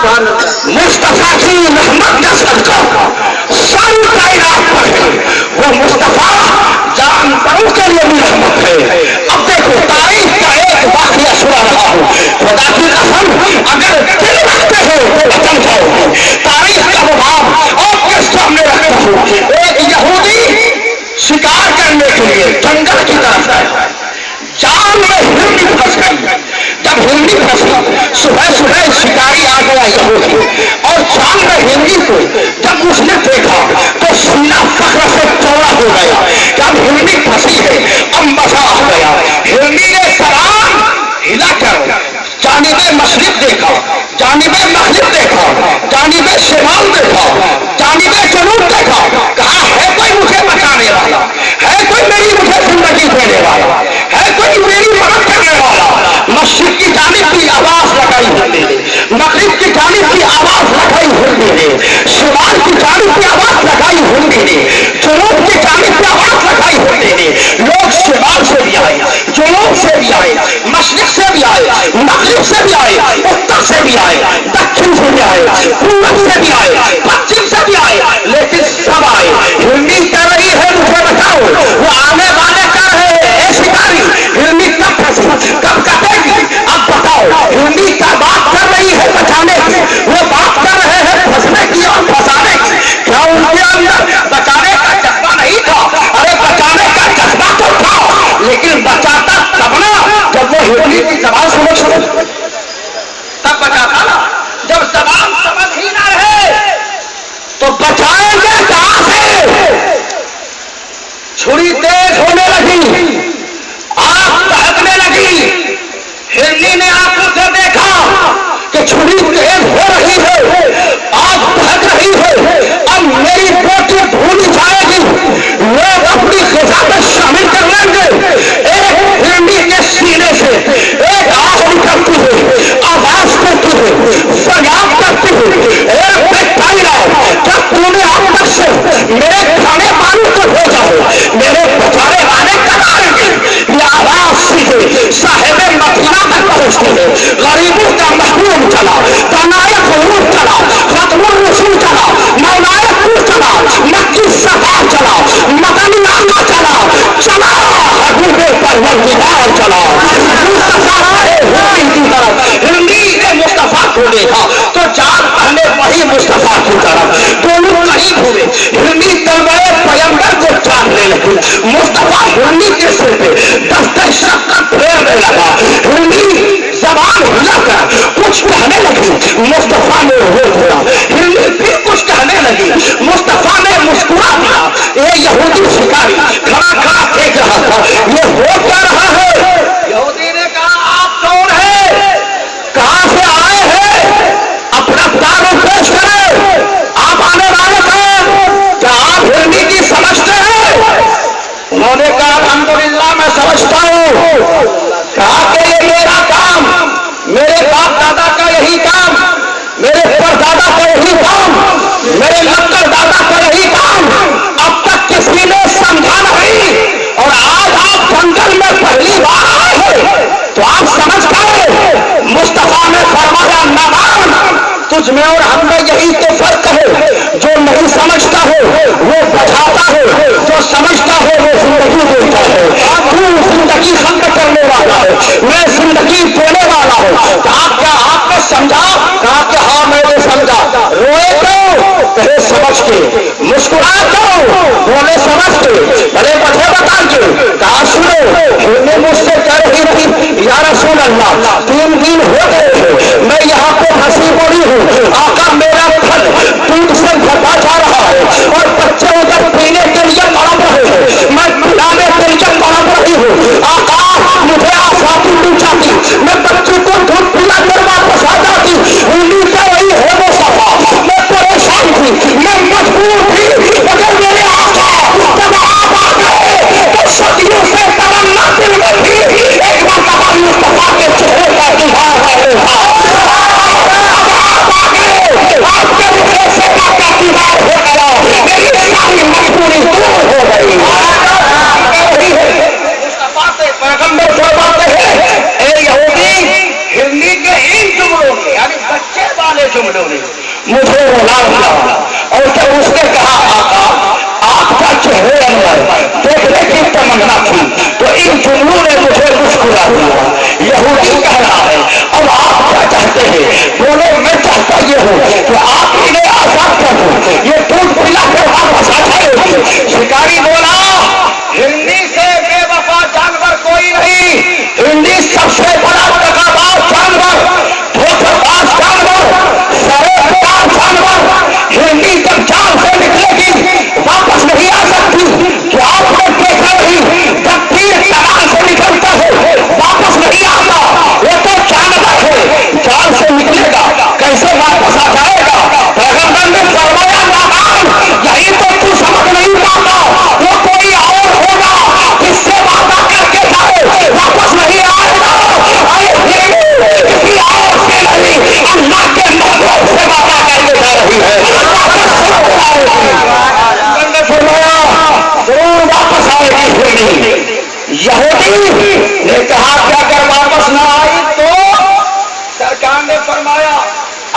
मुस्तफा की रहमत का सदका सारी कायनात पर है। वो मुस्तफा जानवरों के लिए भी रहमत है। अब देखो तारीफ का एक वाकया सुना रहा हूँ, खुदा की कसम अगर दिल रखते हो तो बचन जाओगे। तारीफ का मुकाम आपके सामने रखता हूँ। एक यहूदी शिकार करने के लिए जंगल की तरफ गया, जाल में हिरनी फंस गई। जब हिरनी फंसी, सुबह सुबह शिकारी आ गया यहूदी और जाल में हिरनी को जब उसने देखा तो सीना फख्र से चौड़ा हो गया कि अब हिरनी फंसी है, अब मजा आ गया। हिरनी ने सलाम हिलाकर जानिबे मशरिक देखा, जानिबे मगरिब देखा, जानिबे शिमाल देखा, जानिबे जनूब देखा, कहा है कोई मुझे बचाने वाला, है कोई मेरी मुझे जिंदगी देने वाला, है कोई मेरी मदद करने वाला। मशरिक की जानिब की आवाज लगाई हिरनी ने, मगरिब की जानिब की आवाज लगाई हिरनी ने, शिमाल की जानिब की आवाज लगाई हिरनी ने, जनूब की जानिब की आवाज लगाई हिरनी ने। लोग शिमाल से भी आए, जनूब से भी आए, मशरिक से भी आए, मगरिब से भी आए, उत्तर से भी आए, दक्षिण से भी आए, पूर्व से भी आए, पश्चिम से भी आए, लेकिन सब आए। हिरनी कह रही है मुझे बचाओ, वो आने वाले कह रहे हैं शिकारी हिरनी कब फंसी, कब कटेगी, अब बताओ। हिरनी का बात कर रही है बचाने की, वो बात कर रहे हैं फंसने की और फंसाने की। क्या उनके अंदर बचाने का जज्बा नहीं था? अरे बचाने का जज्बा तो था, लेकिन बचाता तब ना जब वो हिरनी की जबान समझ तब बचाता ना। जब जबान समझ ही ना रहे तो बचाएंगे कहां से? छुरी तेज होने लगी, आग दहकने लगी। हिरनी ने आंखों से देखा कि छुरी तेज हो रही है, आग दहक रही है, अब मेरी बोटी भूली जाएगी, लोग अपनी ग़िज़ा में शामिल कर लेंगे। एक हिरनी के सीने से एक आग निकलती है, आवाज करती है, फरियाद करती है, एक बेटाई लाओ, जब तूने अब तक से मेरे खाने वालों को भेजा हो, मेरे बचाने वाले कब आएंगे? ये आवाज सीधे साहिबे मदीना तक पहुंचती है। गरीबों का महबूब चला, तनायक हुरूर चला, खत्मुर रसूल चला, मौलाए कूर चला, मक्की सरदार चला, मदनी आका चला, चला हबीबे परवरदिगार चला। मुस्तफा आए हिरनी की तरफ, हिरनी ने मुस्तफा को देखा तो जान पहले वही मुस्तफा की तरफ, दोनों करीब हुए। हिरनी तलवार पैगंबर को चाटने लगी, मुस्तफा हिरनी के सिर पे दस्ते शक्कर फेरने लगा। हिरनी जबान हिलाकर कुछ कहने लगी, मुस्तफा ने रोक दिया। हिरनी फिर कुछ कहने लगी, मुस्तफा ने मुस्कुरा दिया। ये यहूदी शिकारी खड़ा खड़ा देख रहा था, ये हो क्या रहा है? यहूदी ने कहा आप कौन है, कहां से आए हैं, अपना तारुफ पेश करें, आप आने वाले कौन, क्या आप हिरनी की समझते हैं? उन्होंने कहा अल्हम्दुलिल्लाह मैं समझता हूं। कहा कि ये मेरा काम, मेरे बाप दादा का यही काम, मेरे परदादा का यही काम, मेरे लक्कर दादा का यही काम, अब तक किसी ने समझा नहीं, और आज आप जंगल में पहली बार आए हैं तो आप समझ गए। मुस्तफा ने फरमाया नामान, तुझ में और हम में यही तो फर्क है, जो नहीं समझता हो वो बचाता है, जो समझता है वो जिंदगी देता है। तू जिंदगी खत्म करने वाला है, मैं जिंदगी देने वाला हूं। कहा क्या आपने समझा? कहा कि हाँ मैंने समझा। रोए क्यों? कहे समझ के। मुस्कुराए क्यों? बोले समझ के। भले वजह बताइए। कहा सुनो, हिरनी मुझसे कह रही थी या रसूल अल्लाह 3 दिन हो गए हैं मैं यहाँ पे हंसी बोली हूँ, आका मेरा फल दूध से घटा जा रहा है और बच्चे उधर पीने के लिए तड़प रहे हैं, मैं पिलाने के लिए तड़प रही हूँ। आका मुझे आसानी मिल जाती, मैं बच्चे को दूध पिला कर वापस आ जाती। उन्हीं का वही है वो सफा, मैं परेशान थी, मैं मजबूर थी, मगर मेरे आका जब आप आ गए तो सदियों से तमन्ना दिल में थी, एक बार मुस्तफा के चेहरे का दीवार है।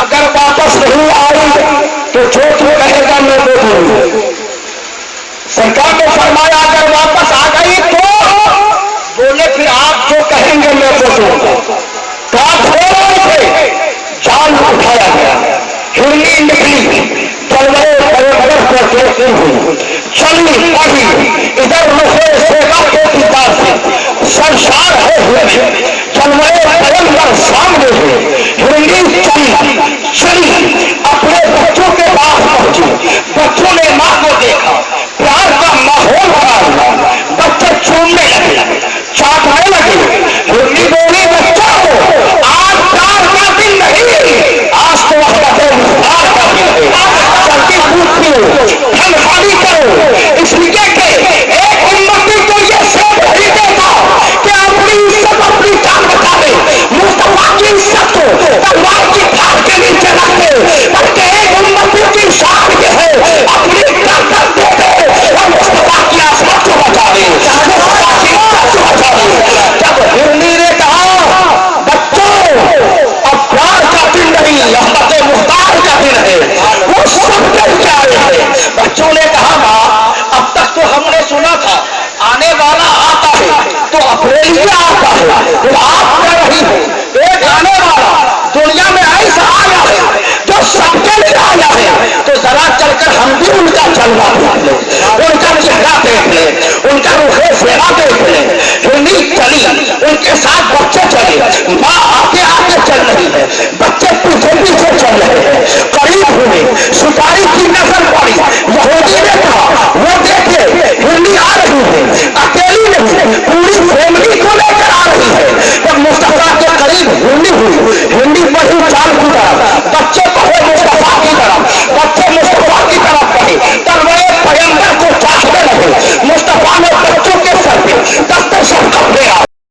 اگر واپس نہیں آئی تو جو کہے گا میں وہ دوں. سرکار نے فرمایا اگر واپس آ گئی تو بولے پھر آپ جو کہیں گے میں وہ دوں. کہاں تھوڑے تھے جان اٹھایا گیا. ہرنی نکلی تلوے پیغمبر کو دیکھتی ہوئی چلی پڑی ادھر رخے سیوا کے دیدار سے سرشار ہے ہوئے تلوے پیغمبر سامنے ہے. ہرنی